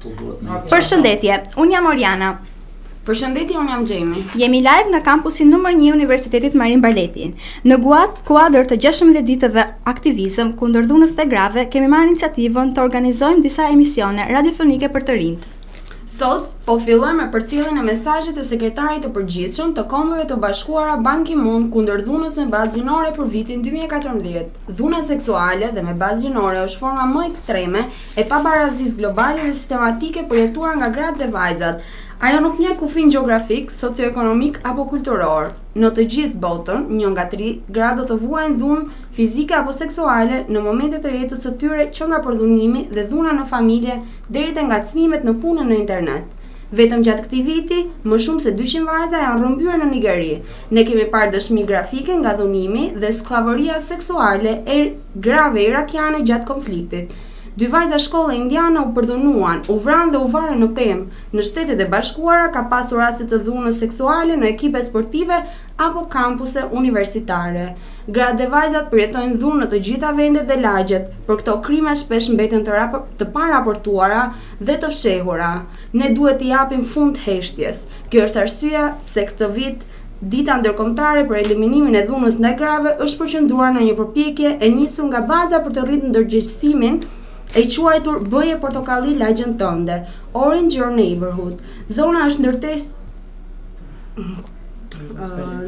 Përshëndetje, unë jam Oriana. Përshëndetje, unë jam Gjemi. Jemi live nga kampusi nëmër 1 Universitetit Marin Barleti. Në kuadër të 16 ditëve aktivizëm kundër dhunës të grave, kemi marrë iniciativën të organizojmë disa emisione radiofonike për të rinjt. Sot, po fillojmë me përcjelljen e mesazhit të sekretarit të përgjithshëm të Kombeve të Bashkuara Ban Ki-moon kundër dhunës me bazë gjinore për vitin 2014. Dhuna seksuale dhe me bazë gjinore është forma më ekstreme e pabarazisë globale dhe sistematike përjetuar nga gratë dhe vajzat. Ajo nuk njeh kufin gjeografik, socioekonomik apo kulturor. Në të gjithë botën, 1 nga 3 gra do të vuajnë dhunë fizike apo seksuale në momentet e jetës së tyre, që nga përdhunimi dhe dhuna në familje deri te ngacmimet në punën në internet. Vetëm gjatë këtij viti, më shumë se 200 vajza janë rrëmbyer në Nigeri. Ne kemi parë dëshmi grafike nga dhunimi dhe skllavëria seksuale e grave irakiane gjatë konfliktit. 2 vajza shkolle indiane u përdhunuan, u vranë dhe u varën në pemë. Në Shtetet e Bashkuara ka pasur raste të dhunës seksuale në ekipe sportive apo kampuse universitare. Gratë dhe vajzat përjetojnë dhunë në të gjitha vendet dhe lagjet, por këto krime shpesh mbeten të paraportuara dhe të fshehura. Ne duhet t'i japim fund heshtjes. Kjo është arsyeja pse këtë vit Dita ndërkombëtare për eliminimin e dhunës ndaj grave është përqendruar në një përpjekje e nisur nga baza për të rritur ndërgjegjësimin e quajtur bëje portokalli lagjen tënde, Orange Your Neighborhood. Zona është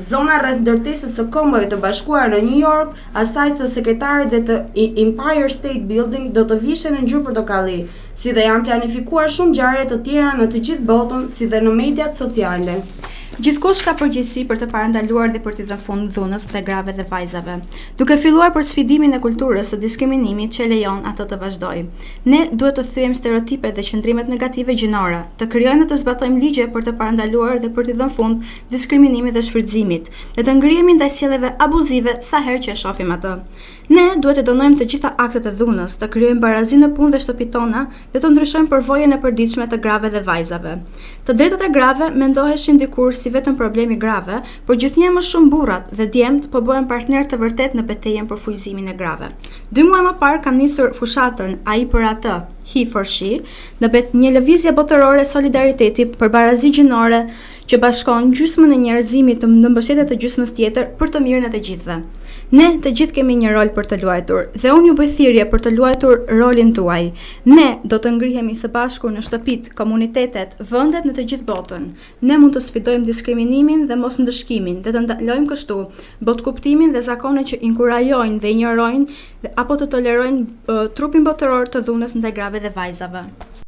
zona rreth ndërtesës së Kombeve të Bashkuara në New York, asaj të sekretarit dhe të Empire State Building do të vishen në ngjyrë portokalli, si dhe janë planifikuar shumë ngjarje të tjera në të gjithë botën, si dhe në mediat sociale. Gjithkush ka përgjegjësi për të parandaluar dhe për t'i dhënë fund dhunës të grave dhe vajzave, duke filluar për sfidimin e kulturës së diskriminimit që lejon atë të vazhdojë. Ne duhet të thyejmë stereotipet dhe qëndrimet negative gjinore, të krijojmë dhe të zbatojmë ligje për të parandaluar dhe për t'i dhënë fund diskriminimit dhe shfrytëzimit, dhe të ngrihemi ndaj sjelljeve abuzive sa herë që e shohim atë. Ne duhet të dënojmë të gjitha aktet e dhunës, të krijojmë barazi në punë dhe shtëpitë tona dhe të ndryshojmë përvojën e përditshme të grave dhe vajzave. Të drejtat e grave mendoheshin dikur si vetëm problemi grave, por gjithnjë më shumë burrat dhe djemt po bëhen partner të vërtet në betejën për fujzimin e grave. 2 muaj më parë kam nisur fushatën Ai për atë, He for She, në një lëvizje botërore solidariteti për barazi gjinore që bashkon gjysmën e njerëzimit në mbështetje të gjysmës tjetër për të mirën e të gjithëve. Ne të gjithë kemi një rol për të luajtur dhe unë ju bëj thirrje për të luajtur rolin tuaj. Ne do të ngrihemi së bashku në shtëpitë, komunitetet, vendet në të gjithë botën. Ne mund të sfidojmë diskriminimin dhe mosndëshkimin dhe të ndalojmë kështu botkuptimin dhe zakonet që inkurajojnë dhe injorojnë apo të tolerojnë trupin botëror të dhunës ndaj grave dhe vajzave.